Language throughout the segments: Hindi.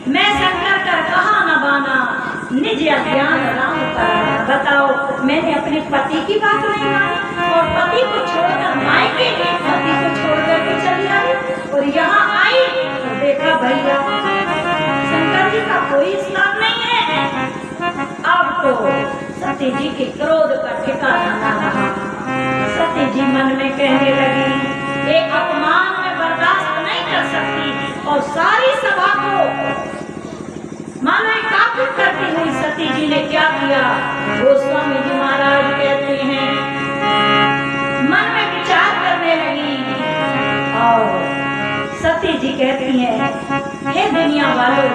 मैं शंकर कर कहा न बाना, निज अज्ञान राम पर। बताओ, मैंने अपने पति की बात नहीं मानी और पति को छोड़कर मायके के पति को छोड़कर के चली आई और यहाँ आई तो देखा भैया शंकर जी का कोई स्थान नहीं है। अब तो सती जी के क्रोध का ठिकाना न रहा। सती जी मन में कहने लगी, एक अपमान में बर्दाश्त नहीं कर सकती और सारी सभा को मानो काबू करती हुई सती जी ने क्या किया। गोस्वामी जी महाराज कहते हैं, मन में विचार करने लगी और सती जी कहती हैं, हे दुनिया वालों,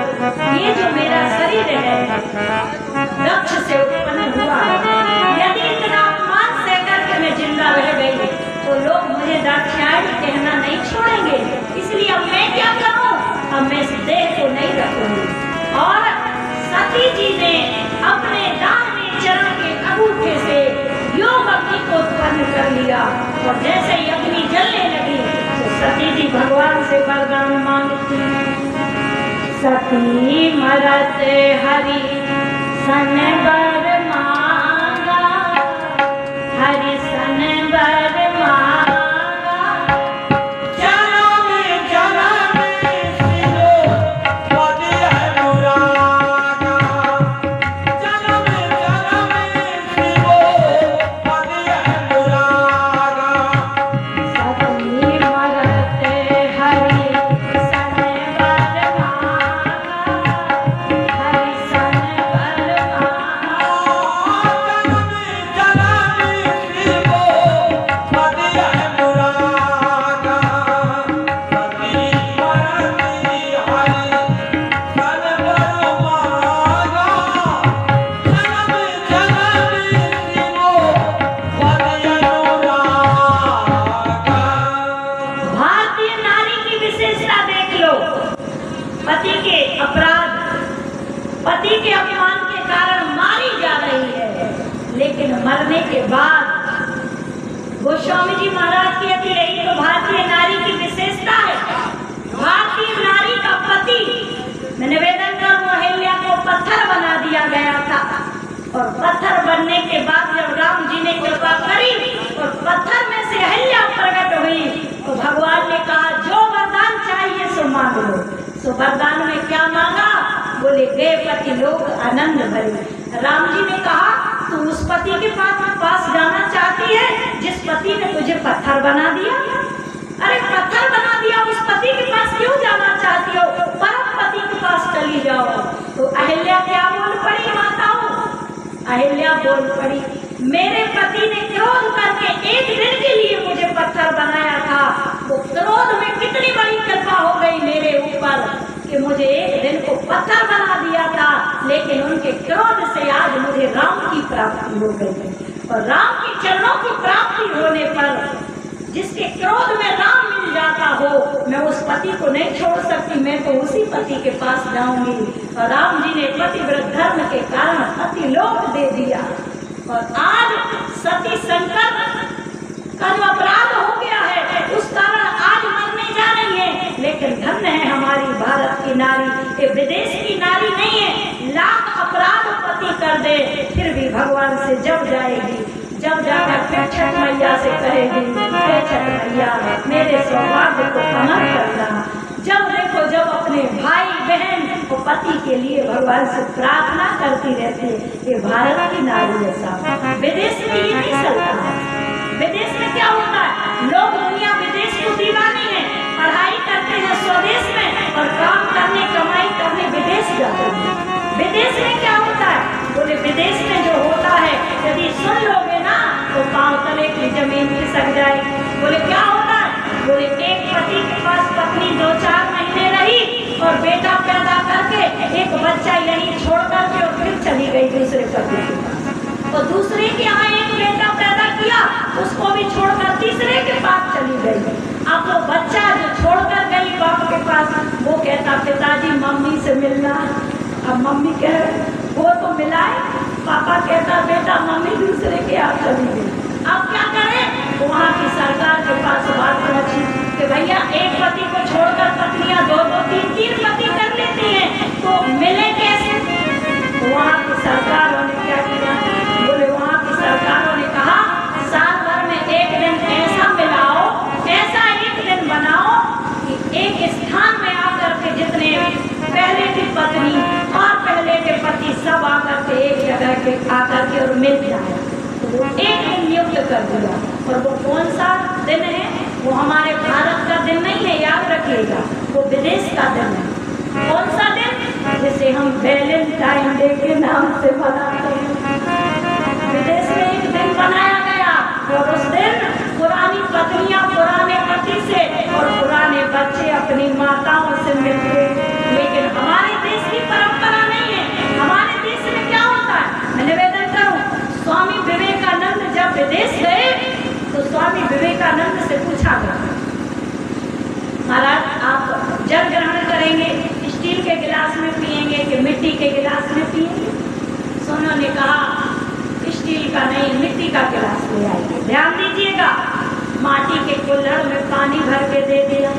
ये जो मेरा शरीर है दक्ष से उत्पन्न हुआ, यदि इतना अपमान सहकर के मैं जिंदा रह गई तो लोग मुझे दाक्षायणी कहना नहीं छोड़ेंगे। इसलिए अब मैं क्या करूं, अब मैं इस देह को नहीं रखूंगी। और सती जी ने अपने दाहिने चरण के अंगूठे से योग अग्नि को उत्पन्न कर लिया और जैसे ही अग्नि जलने लगी तो सती जी भगवान से वरदान मांगती, सती मरत हरि सन बर मांगा, हरि सन बर मांगा। पति के अपमान के कारण मारी जा रही है, लेकिन मरने के बाद गोस्वामी जी महाराज कहते हैं, यही तो भारतीय नारी की विशेषता है। भारतीय नारी का पति, मैं निवेदन करूं, अहिल्या को पत्थर बना दिया गया था और पत्थर बनने के बाद जब राम जी ने कृपा करी और पत्थर में से अहिल्या प्रकट हुई तो भगवान ने कहा, जो वरदान चाहिए सो मांग लो। तो वरदान में क्या मांगा, बोले वे पति लोग आनंद भरे। राम जी ने कहा, तू उस पति के पास जाना चाहती है जिस पति ने तुझे पत्थर बना दिया। अरे पत्थर बना दिया, उस पति के पास क्यों जाना चाहती हो, परम पति के पास चली जाओ। तो अहिल्या क्या बोल पड़ी माताओं, अहिल्या बोल पड़ी, मेरे पति ने क्रोध करके एक दिन के लिए मुझे पत्थर बनाया था, वो क्रोध में कितनी बड़ी कृपा हो गई मेरे ऊपर कि मुझे एक दिन को पत्थर बना दिया था, लेकिन उनके क्रोध से आज मुझे राम की प्राप्ति हो गई। और राम के चरणों की प्राप्ति होने पर जिसके क्रोध में राम मिल जाता हो, मैं उस पति को नहीं छोड़ सकती, मैं तो उसी पति के पास जाऊंगी। और राम जी ने पतिव्रत धर्म के कारण पति लोक दे दिया और आज सती शंकर का जो अपराध हो गया है उस कारण आज मरने जा रही है। लेकिन धन्य है हमारी भारत की नारी, ये विदेश की नारी नहीं है। लाख अपराध पति कर दे फिर भी भगवान से जब जाएगी, जब जाकर फिर छठ मैया से कहेगी, हे छठ मैया मेरे सौभाग्य को अमर करना। जब देखो, जब अपने भाई बहन और पति के लिए भगवान से प्रार्थना करती रहती है, ये भारत की नारी है साहब। विदेश में ये नहीं चलता है। विदेश में क्या होता है, लोग दुनिया विदेश को दीवानी है, पढ़ाई करते हैं स्वदेश में और काम करने कमाई करने विदेश जाते हैं। विदेश में क्या होता है, बोले विदेश में जो होता है यदि सुन लोगे ना तो पांव तले की जमीन खिसक जाए। बोले क्या होता है, बोले एक पति के पास पत्नी 2-4 महीने रही और बेटा पैदा करके एक बच्चा यहीं छोड़ करके और फिर चली गई दूसरे पति के पास, और दूसरे के यहाँ एक बेटा पैदा किया उसको भी छोड़कर तीसरे के पास चली गई। अब वो बच्चा जो छोड़कर गई बाप के पास, वो कहता पिताजी मम्मी से मिलना। अब मम्मी कह वो तो मिलाए, पापा कहता बेटा मम्मी दूसरे के यहाँ चली गई। अब क्या करें, वहाँ की सरकार के पास बात पहुंची कि भैया एक पति को छोड़कर पत्नियां 2-2, 3-3 पति कर लेती हैं, सरकारों ने क्या किया? बोले वहाँ की सरकारों ने कहा साल भर में एक दिन ऐसा मिलाओ, ऐसा एक दिन बनाओ कि एक स्थान में आकर के जितने पहले की पत्नी और पहले के पति सब आकर के एक जगह के आकर के और मिल जाए। तो वो एक दिन नियुक्त कर दिया। और वो कौन सा दिन है? वो हमारे भारत का दिन नहीं है, याद रखिएगा, वो विदेश का दिन है। कौन सा दिन? जिसे हम वैलेंटाइन डे के नाम से मनाते हैं। विदेश में एक दिन बनाया गया और उस दिन पुरानी पत्नियां पुराने पति से और पुराने बच्चे अपनी माताओं से मिलते। लेकिन हमारे देश की परंपरा नहीं है। हमारे देश में क्या होता है? मैं निवेदन करूं, स्वामी विवेकानंद जब विदेश गए तो स्वामी विवेकानंद से पूछा गया, महाराज आप जल ग्रहण करेंगे, स्टील के गिलास में पिएंगे कि मिट्टी के गिलास में पिएंगे? तो उन्होंने कहा स्टील का नहीं, मिट्टी का गिलास ले आइए। ध्यान दीजिएगा, माटी के कुल्हड़ में पानी भर के दे दिया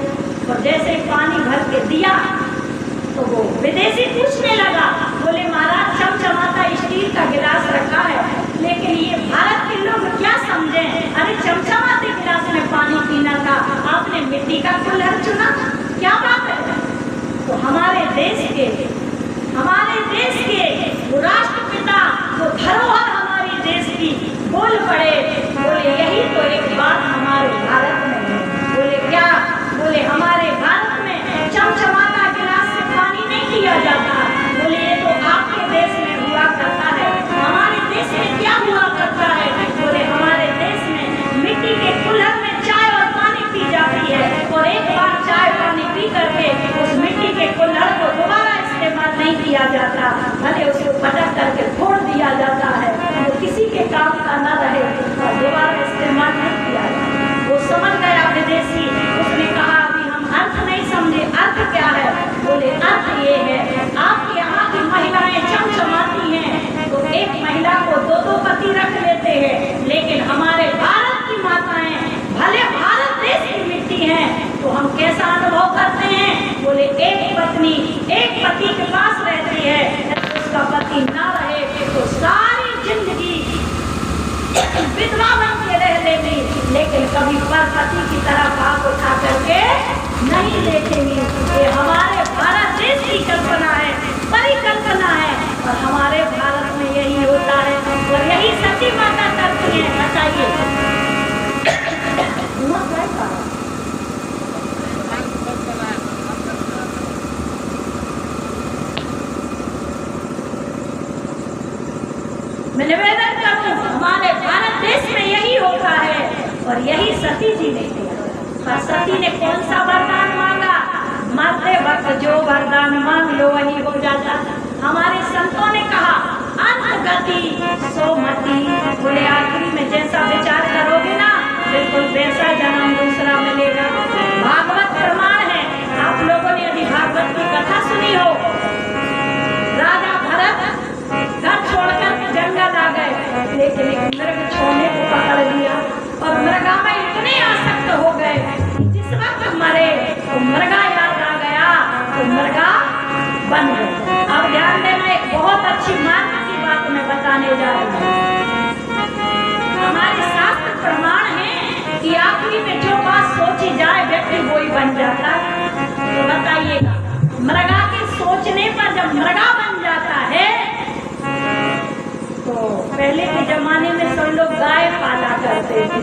और जैसे पानी भर के दिया तो वो विदेशी पूछने लगा, बोले महाराज चमचमाता स्टील का गिलास रखा है, लेकिन ये भारत के लोग क्या समझे? अरे चमचमाते गिलास में पानी पीना था, आपने मिट्टी का कुल्हड़ चुना, क्या बात है? तो हमारे देश के वो राष्ट्रपिता, वो धरोहर हमारे देश की बोल पड़े, बोले यही तो एक बात हमारे भारत में है। बोले क्या? बोले हमारे भारत में चमचमाता गिलास से पानी नहीं पिया जाता। बोले ये तो आपके देश में हुआ करता है, हमारे देश में क्या हुआ करता है? बोले हमारे देश में मिट्टी के कुल्हड़ में चाय और पानी पी जाती है और एक बार चाय पानी पी करके उस मिट्टी के कुल्हड़ को दोबारा इस्तेमाल नहीं किया जाता, भले उसको पटक करके फोड़ दिया जाता है, वो किसी के काम का न रहे और दोबारा इस्तेमाल नहीं किया जाता। वो समझ गया विदेशी, उसने कहा अभी हम अर्थ नहीं समझे, अर्थ क्या है? बोले अर्थ ये है, आपके यहाँ की महिलाएं चमचमाती हैं तो एक महिला को दो दो पति रख लेते हैं, लेकिन हमारे भारत की माताएं भले भारत देश की मिट्टी है तो हम कैसा अनुभव करते हैं? बोले एक पत्नी एक पति के पास रहती है, उसका पति ना रहे तो सारी जिंदगी विधवा बन के रह लेगी, लेकिन कभी परपति की तरफ आंख उठा करके नहीं देखेंगी। ये हमारे भारत देश की कल्पना है, परिकल्पना है और हमारे भारत में यही होता है और यही सती माता करती है। बताइए मैं निवेदन करूं, हमारे भारत देश में यही होता है और यही सती जी ने किया। और सती ने कौन सा वरदान मांगा? मरते वक्त जो वरदान मांग लो वही हो जाता। हमारे संतों ने कहा अंत गति सो मति। बोले आखिरी में जैसा विचार करोगे ना बिल्कुल वैसा जन्म दूसरा मिलेगा। भागवत प्रमाण है। आप लोगों ने यदि भागवत की कथा सुनी हो, राजा भरत घर छोड़कर जंगल आ गए, लेकिन एक मृग छोड़ने को पकड़ लिया और मृगा में इतने आसक्त हो गए जिस वक्त मरे तो मृगा याद आ गया तो मृगा बन गए। अब ध्यान देना, एक बहुत अच्छी मार्ग की बात मैं बताने जा रही हूँ। हमारे शास्त्र प्रमाण है कि आखिरी में जो बात सोची जाए व्यक्ति वही बन जाता है। तो बताइएगा, मृगा के सोचने पर जब मृगा बन जाता है तो पहले के जमाने में सब लोग गाय पाला करते थे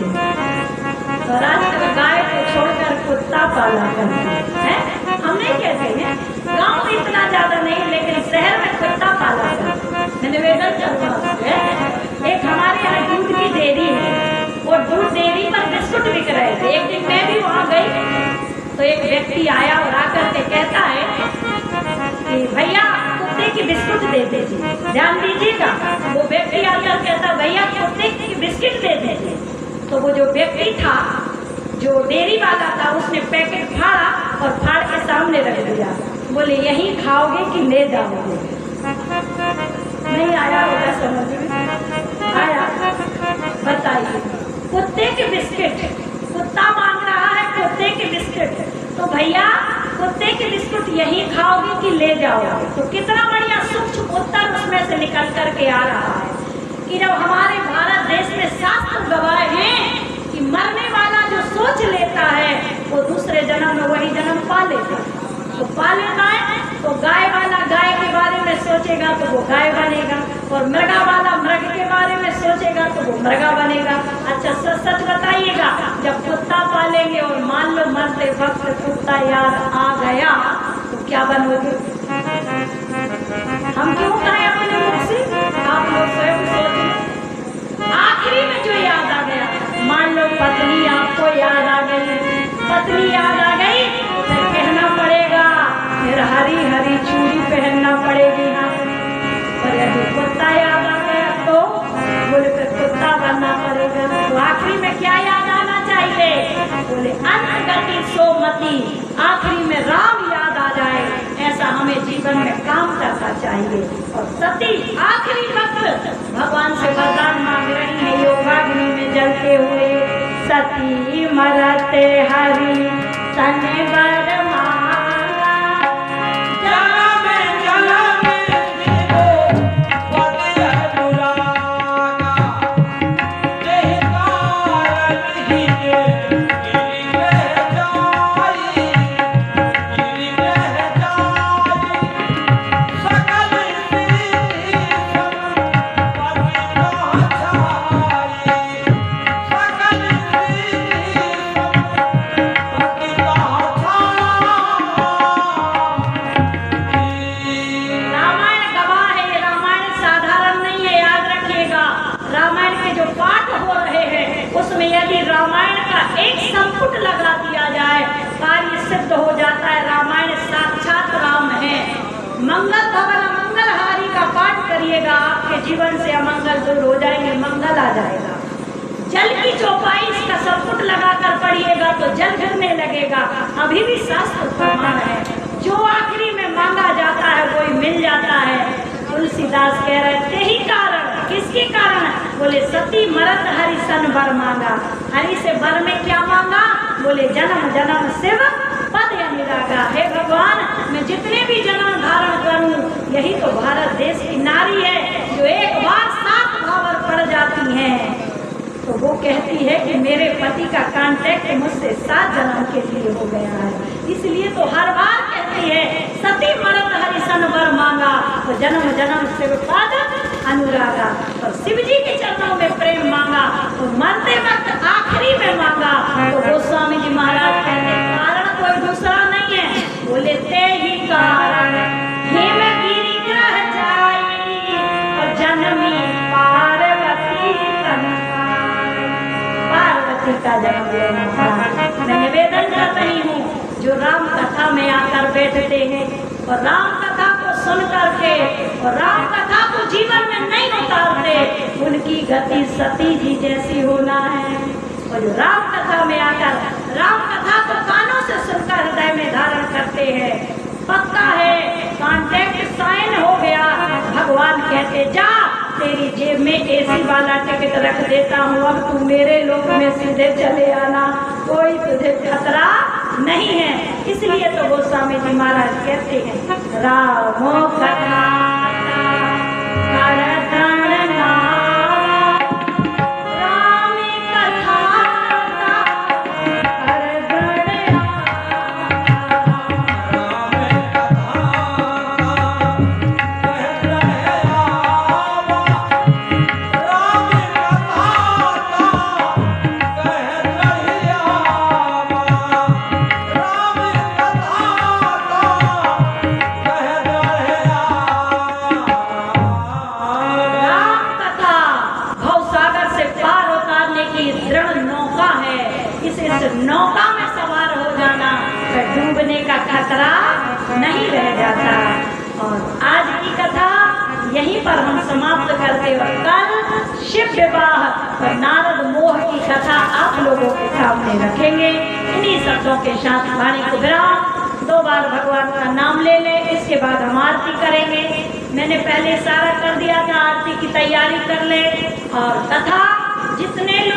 और आजकल गाय को छोड़कर कुत्ता पाला करते हैं। हम नहीं कहते हैं, गांव में इतना ज्यादा नहीं, लेकिन शहर में कुत्ता पाला करते हैं। मैं निवेदन करूँगा, एक हमारे यहाँ दूध की डेयरी है, वो दूध डेयरी पर बिस्कुट बिक रहे थे। एक दिन मैं भी वहाँ गई तो एक व्यक्ति आया और आकर के कहता है कि भैया कुत्ते की बिस्कुट दे दीजिए। ध्यान दीजिएगा, वो व्यक्ति आकर कहता भैया कुत्ते की बिस्किट दे दीजिए। तो वो जो व्यक्ति था, जो डेयरी वाला था, उसने पैकेट फाड़ा और फाड़ के सामने रख दिया। बोले यही खाओगे कि ले जाओगे? नहीं आया होगा समझ में? आया? बताइए, कुत्ते के बिस्किट, कुत्ता मांग रहा है कुत्ते के बिस्किट, तो भैया कुत्ते के बिस्कुट यही खाओगे कि ले जाओगे? तो कितना बढ़िया सूक्ष्म उत्तर उसमें से निकल करके आ रहा है कि जब हमारे भारत देश में शास्त्र गवाह हैं कि मरने वाला जो सोच लेता है वो दूसरे जन्म में वही जन्म पा लेता है। तो पा लेता है तो गाय वाला गाय के बारे में सोचेगा तो वो गाय बनेगा, और मृगा वाला मृग के बारे में सोचेगा तो वो मृगा बनेगा। अच्छा सच सच बताइएगा, जब कुत्ता पालेंगे और मान लो मरते वक्त कुत्ता याद आ गया तो क्या बनोगे? हम क्यों कहें अपने मुख से? आप लोग स्वयं सोचें। आखिरी में जो याद आ गया, मान लो पत्नी आपको याद आ गई, पत्नी याद आ गई तो कहना पड़ेगा, फिर हरी हरी चूड़ी पहनना पड़ेगी। हाँ, और यदि कुत्ता याद आ गया तो बोले फिर कुत्ता बनना पड़ेगा। तो आखिरी में क्या याद आना चाहिए? बोले अनगति सोमति, आखिरी में राम याद आ जाए, ऐसा हमें जीवन में काम करना चाहिए। और सती आखिरी वक्त भगवान से वरदान मांग रही है योगाग्नि में जलते हुए, सती मरते हरि सन वर लगा दिया जाए, कार्य सिद्ध हो जाता है। रामायण साक्षात राम है। मंगल भवन अमंगलहारी का पाठ करिएगा, आपके जीवन से अमंगल दूर हो जाएंगे, मंगल आ जाएगा। जल की चौपाई इसका संपुट लगाकर पढ़िएगा तो जल गिरने लगेगा। अभी भी शास्त्र प्रमाण है, जो आखिरी में मांगा जाता है वही मिल जाता है। तुलसीदास कह रहे थे ही कारण, किसके कारण? बोले सती मरत हरि सन वर मांगा। हरि से वर में क्या मांगा? बोले जन्म जन्म शिव पद अनुरागा। हे भगवान, मैं जितने भी जन्म धारण करूं, यही तो भारत देश की नारी है जो एक बार 7 भावर पड़ जाती हैं तो वो कहती है कि मेरे पति का कांटेक्ट मुझसे 7 जन्म के लिए हो गया है। इसलिए तो हर बार कहती है सती मरत हरि सन वर मांगा, तो जन्म जन्म शिव पद अनुरागा। और शिव जी के चरणों में प्रेम मांगा तो मरते वक्त आखिरी में मांगा तो गोस्वामी जी महाराज कहते कारण कोई दूसरा नहीं है, बोले ते ही कारण हेमगिरी ग्रह जाई और जन्मी पार्वती का जन्म लेना था। मैं निवेदन कर रही हूँ जो राम कथा में आकर बैठते हैं और राम कथा को सुन करके और राम कथा को जीवन में नहीं उतारते, उनकी गति सती जी जैसी होना है। और जो राम कथा में आकर राम कथा को कानों से सुनकर हृदय में धारण करते हैं, पक्का है कॉन्ट्रैक्ट साइन हो गया। भगवान कहते जा तेरी जेब में एसी वाला टिकट रख देता हूँ, अब तू मेरे लोक में सीधे चले आना, कोई तुझे खतरा नहीं है। इसलिए तो गोस्वामी जी महाराज कहते हैं रामो कथा नौका में सवार हो जाना, डूबने का खतरा नहीं रह जाता। और आज की कथा यहीं पर हम समाप्त करते और कल शिव विवाह और नारद मोह की कथा आप लोगों के सामने रखेंगे। इन्हीं शब्दों के साथ वाणी को विराम। 2 बार भगवान का नाम ले ले, इसके बाद हम आरती करेंगे। मैंने पहले इशारा कर दिया था आरती की तैयारी कर ले। और तथा जितने लोग